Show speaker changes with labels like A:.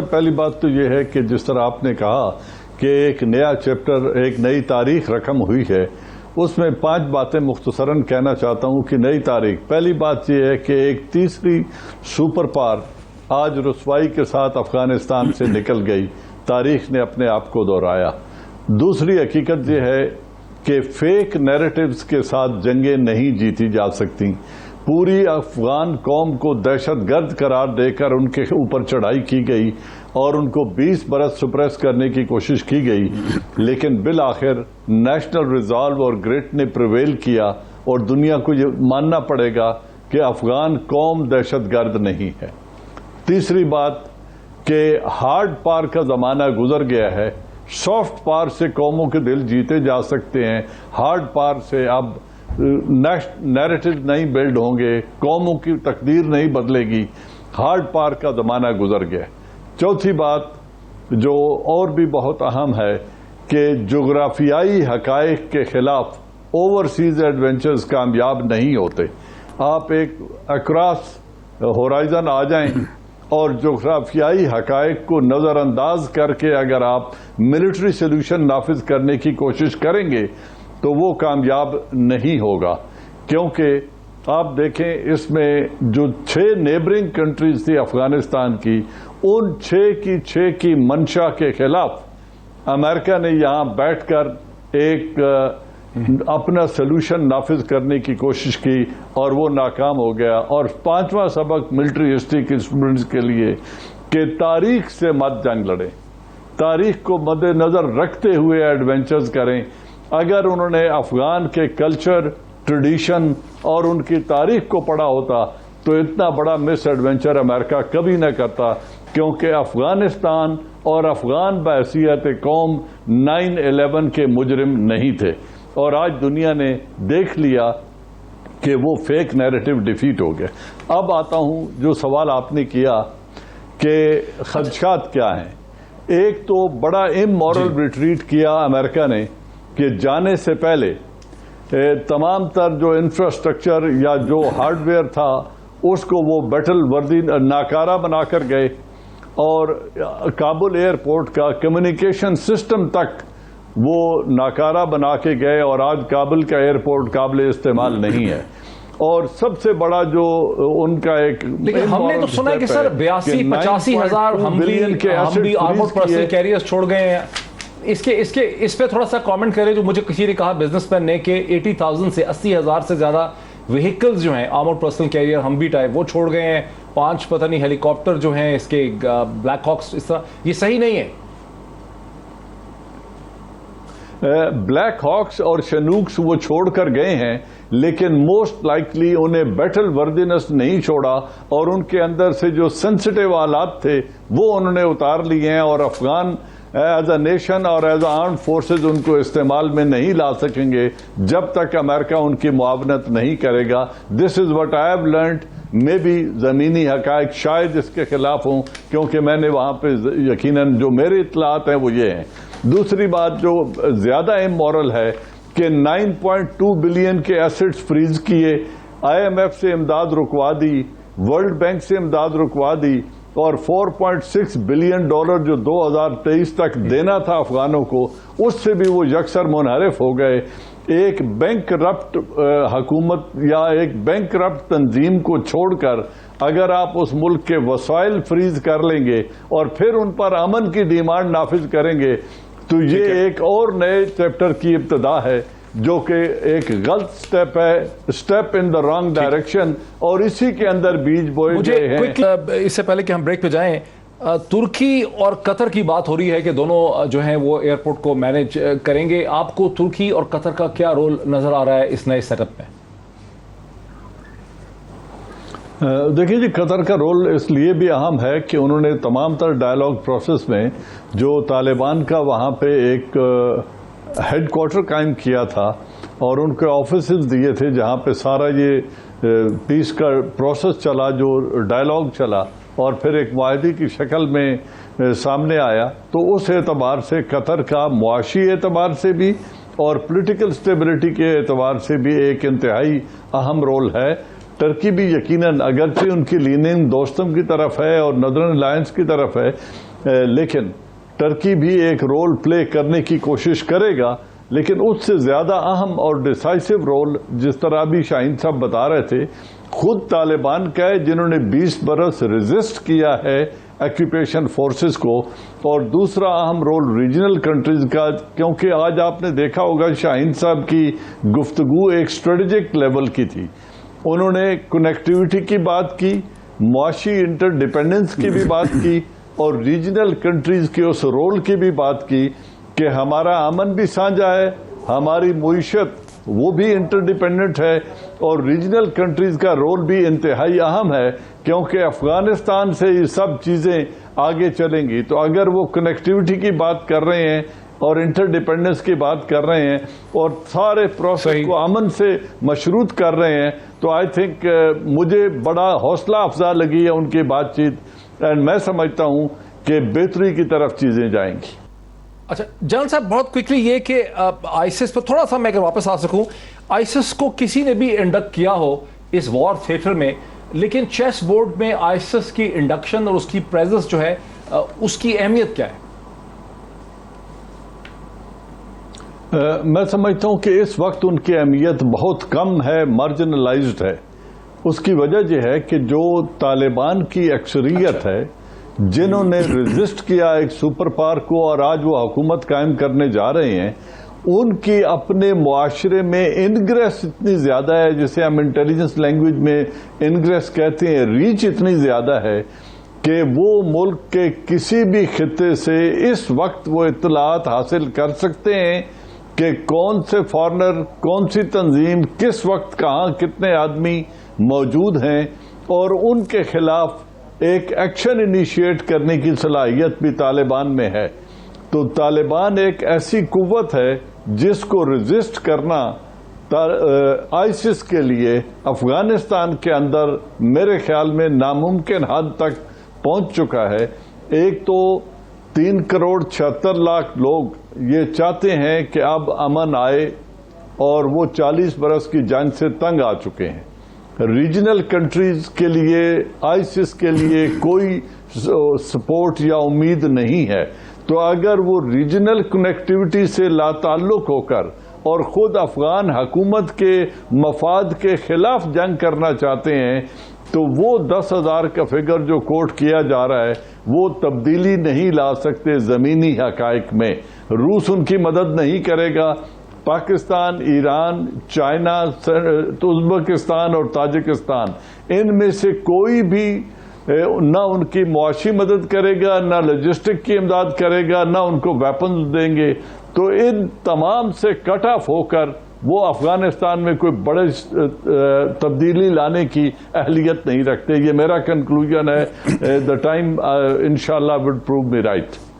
A: پہلی بات تو یہ ہے کہ جس طرح آپ نے کہا کہ ایک نیا چیپٹر، ایک نئی تاریخ رقم ہوئی ہے، اس میں 5 باتیں مختصراً کہنا چاہتا ہوں کہ نئی تاریخ. پہلی بات یہ ہے کہ ایک تیسری سپر پاور آج رسوائی کے ساتھ افغانستان سے نکل گئی. تاریخ نے اپنے آپ کو دہرایا. دوسری حقیقت یہ ہے کہ فیک نیریٹوز کے ساتھ جنگیں نہیں جیتی جا سکتی. پوری افغان قوم کو دہشت گرد قرار دے کر ان کے اوپر چڑھائی کی گئی اور ان کو 20 برس سپریس کرنے کی کوشش کی گئی، لیکن بالآخر نیشنل ریزالو اور گریٹ نے پریویل کیا اور دنیا کو یہ ماننا پڑے گا کہ افغان قوم دہشت گرد نہیں ہے. تیسری بات کہ ہارڈ پار کا زمانہ گزر گیا ہے. سافٹ پار سے قوموں کے دل جیتے جا سکتے ہیں، ہارڈ پار سے اب نیریٹو نہیں بلڈ ہوں گے، قوموں کی تقدیر نہیں بدلے گی. ہارڈ پار کا زمانہ گزر گیا. چوتھی بات جو اور بھی بہت اہم ہے کہ جغرافیائی حقائق کے خلاف اوورسیز ایڈونچرز کامیاب نہیں ہوتے. آپ ایک اکراس ہورائزن آ جائیں اور جغرافیائی حقائق کو نظر انداز کر کے اگر آپ ملٹری سولوشن نافذ کرنے کی کوشش کریں گے تو وہ کامیاب نہیں ہوگا، کیونکہ آپ دیکھیں اس میں جو 6 نیبرنگ کنٹریز تھی افغانستان کی، ان 6 کی منشا کے خلاف امریکہ نے یہاں بیٹھ کر ایک اپنا سولوشن نافذ کرنے کی کوشش کی اور وہ ناکام ہو گیا. اور 5واں سبق ملٹری ہسٹری کے اسٹوڈنٹس کے لیے کہ تاریخ سے مت جنگ لڑیں، تاریخ کو مد نظر رکھتے ہوئے ایڈونچرز کریں. اگر انہوں نے افغان کے کلچر، ٹریڈیشن اور ان کی تاریخ کو پڑھا ہوتا تو اتنا بڑا مس ایڈونچر امریکہ کبھی نہ کرتا، کیونکہ افغانستان اور افغان بحیثیت قوم 9/11 کے مجرم نہیں تھے. اور آج دنیا نے دیکھ لیا کہ وہ فیک نیریٹو ڈیفیٹ ہو گئے. اب آتا ہوں جو سوال آپ نے کیا کہ خدشات کیا ہیں. ایک تو بڑا امورل ریٹریٹ کیا امریکہ نے کہ جانے سے پہلے تمام تر جو انفراسٹرکچر یا جو ہارڈ ویئر تھا اس کو وہ بیٹل وردی ناکارہ بنا کر گئے، اور کابل ایئرپورٹ کا کمیونیکیشن سسٹم تک وہ ناکارہ بنا کے گئے، اور آج کابل کا ایئرپورٹ قابل استعمال نہیں ہے. اور سب سے بڑا جو ان کا ایک
B: لیکن ہم نے تو سنا ہے کہ سر 82-85 ہزار ہم بھی آرمورڈ پرسنل کیریئرز چھوڑ گئے ہیں. اس پہ تھوڑا سا کامنٹ کریں. جو مجھے کسی نے کہا بزنس مین نے کہ 80,000 سے 80,000 سے زیادہ وہیکلز جو ہیں آرمورڈ پرسنل کیریئر ہم بھی ٹائپ وہ چھوڑ گئے ہیں. 5 پتہ نہیں ہیلی کاپٹر جو ہیں اس کے بلیک ہاکس، اس طرح یہ صحیح نہیں ہے.
A: بلیک ہاکس اور شنوکس وہ چھوڑ کر گئے ہیں، لیکن موسٹ لائکلی انہیں بیٹل وردینس نہیں چھوڑا، اور ان کے اندر سے جو سینسٹیو آلات تھے وہ انہوں نے اتار لیے ہیں، اور افغان ایز اے نیشن اور as a armed forces in کو استعمال میں نہیں لا سکیں گے جب تک امریکہ ان کی معاونت نہیں کرے گا. This is what I have learned. میں بھی زمینی حقائق شاید اس کے خلاف ہوں، کیونکہ میں نے وہاں پہ یقیناً جو میری اطلاعات ہیں وہ یہ ہیں. دوسری بات جو زیادہ امورل ہے کہ 9.2 بلین کے ایسٹس فریز کیے، IMF سے امداد رکوا دی، ورلڈ بینک سے امداد رکوا دی، اور $4.6 بلین جو 2023 تک دینا تھا افغانوں کو، اس سے بھی وہ یکسر منحرف ہو گئے. ایک بینک کرپٹ حکومت یا ایک بینک کرپٹ تنظیم کو چھوڑ کر اگر آپ اس ملک کے وسائل فریز کر لیں گے اور پھر ان پر امن کی ڈیمانڈ نافذ کریں گے تو یہ ایک اور نئے چیپٹر کی ابتدا ہے، جو کہ ایک غلط سٹیپ ہے، step in the wrong direction, اور اسی کے اندر بیج بوئے گئے ہیں.
B: اس سے پہلے کہ ہم بریک پہ جائیں، ترکی اور قطر کی بات ہو رہی ہے کہ دونوں جو ہیں وہ ایئرپورٹ کو مینج کریں گے. آپ کو ترکی اور قطر کا کیا رول نظر آ رہا ہے اس نئے سیٹ اپ میں؟
A: دیکھیے جی، قطر کا رول اس لیے بھی اہم ہے کہ انہوں نے تمام تر ڈائیلاگ پروسیس میں جو طالبان کا وہاں پہ ایک ہیڈ کوارٹر قائم کیا تھا اور ان کے آفیسز دیے تھے جہاں پہ سارا یہ پیس کا پروسیس چلا، جو ڈائیلاگ چلا اور پھر ایک معاہدے کی شکل میں سامنے آیا، تو اس اعتبار سے قطر کا معاشی اعتبار سے بھی اور پولیٹیکل سٹیبلٹی کے اعتبار سے بھی ایک انتہائی اہم رول ہے. ٹرکی بھی یقیناً اگرچہ ان کی لیننگ دوستم کی طرف ہے اور نردرن الائنس کی طرف ہے، لیکن ٹرکی بھی ایک رول پلے کرنے کی کوشش کرے گا، لیکن اس سے زیادہ اہم اور ڈیسائسو رول، جس طرح ابھی شاہین صاحب بتا رہے تھے، خود طالبان کا ہے، جنہوں نے 20 برس ریزسٹ کیا ہے آکیوپیشن فورسز کو، اور دوسرا اہم رول ریجنل کنٹریز کا، کیونکہ آج آپ نے دیکھا ہوگا شاہین صاحب کی گفتگو ایک اسٹریٹجک لیول کی تھی. انہوں نے کنیکٹیوٹی کی بات کی، معاشی انٹر ڈیپینڈنس کی بھی بات کی، اور ریجنل کنٹریز کے اس رول کی بھی بات کی کہ ہمارا امن بھی سانجھا ہے، ہماری معیشت وہ بھی انٹر ڈیپینڈنٹ ہے، اور ریجنل کنٹریز کا رول بھی انتہائی اہم ہے، کیونکہ افغانستان سے یہ سب چیزیں آگے چلیں گی. تو اگر وہ کنیکٹیوٹی کی بات کر رہے ہیں اور انٹر ڈیپینڈنس کی بات کر رہے ہیں اور سارے پروسیس کو امن سے مشروط کر رہے ہیں، تو آئی تھنک مجھے بڑا حوصلہ افزا لگی ہے ان کی بات چیت، اینڈ میں سمجھتا ہوں کہ بہتری کی طرف چیزیں جائیں گی.
B: اچھا جنرل صاحب، بہت کوئکلی یہ کہ آئیسس پر تھوڑا سا میں اگر واپس آ سکوں، آئیسس کو کسی نے بھی انڈکٹ کیا ہو اس وار تھیٹر میں، لیکن چیس بورڈ میں آئیسس کی انڈکشن اور اس کی پریزنس جو ہے اس کی اہمیت کیا ہے؟
A: میں سمجھتا ہوں کہ اس وقت ان کی اہمیت بہت کم ہے، مارجنلائزڈ ہے. اس کی وجہ یہ ہے کہ جو طالبان کی اکثریت ہے، جنہوں نے ریزسٹ کیا ایک سپر پاور کو اور آج وہ حکومت قائم کرنے جا رہے ہیں، ان کی اپنے معاشرے میں انگریس اتنی زیادہ ہے، جسے ہم انٹیلیجنس لینگویج میں انگریس کہتے ہیں، ریچ اتنی زیادہ ہے کہ وہ ملک کے کسی بھی خطے سے اس وقت وہ اطلاعات حاصل کر سکتے ہیں کہ کون سے فارنر، کون سی تنظیم، کس وقت کہاں کتنے آدمی موجود ہیں، اور ان کے خلاف ایک ایکشن انیشیٹ کرنے کی صلاحیت بھی طالبان میں ہے. تو طالبان ایک ایسی قوت ہے جس کو ریزسٹ کرنا آئیسس کے لیے افغانستان کے اندر میرے خیال میں ناممکن حد تک پہنچ چکا ہے. ایک تو 3.76 کروڑ لوگ یہ چاہتے ہیں کہ اب امن آئے، اور وہ 40 برس کی جنگ سے تنگ آ چکے ہیں. ریجنل کنٹریز کے لیے آئیسس کے لیے کوئی سپورٹ یا امید نہیں ہے. تو اگر وہ ریجنل کنیکٹیوٹی سے لا تعلق ہو کر اور خود افغان حکومت کے مفاد کے خلاف جنگ کرنا چاہتے ہیں، تو وہ 10,000 کا فگر جو کوٹ کیا جا رہا ہے وہ تبدیلی نہیں لا سکتے زمینی حقائق میں. روس ان کی مدد نہیں کرے گا، پاکستان، ایران، چائنا، ازبکستان اور تاجکستان، ان میں سے کوئی بھی نہ ان کی معاشی مدد کرے گا، نہ لاجسٹک کی امداد کرے گا، نہ ان کو ویپنز دیں گے. تو ان تمام سے کٹ آف ہو کر وہ افغانستان میں کوئی بڑے تبدیلی لانے کی اہلیت نہیں رکھتے. یہ میرا کنکلوژن ہے. دا ٹائم انشاءاللہ وڈ پروو می رائٹ.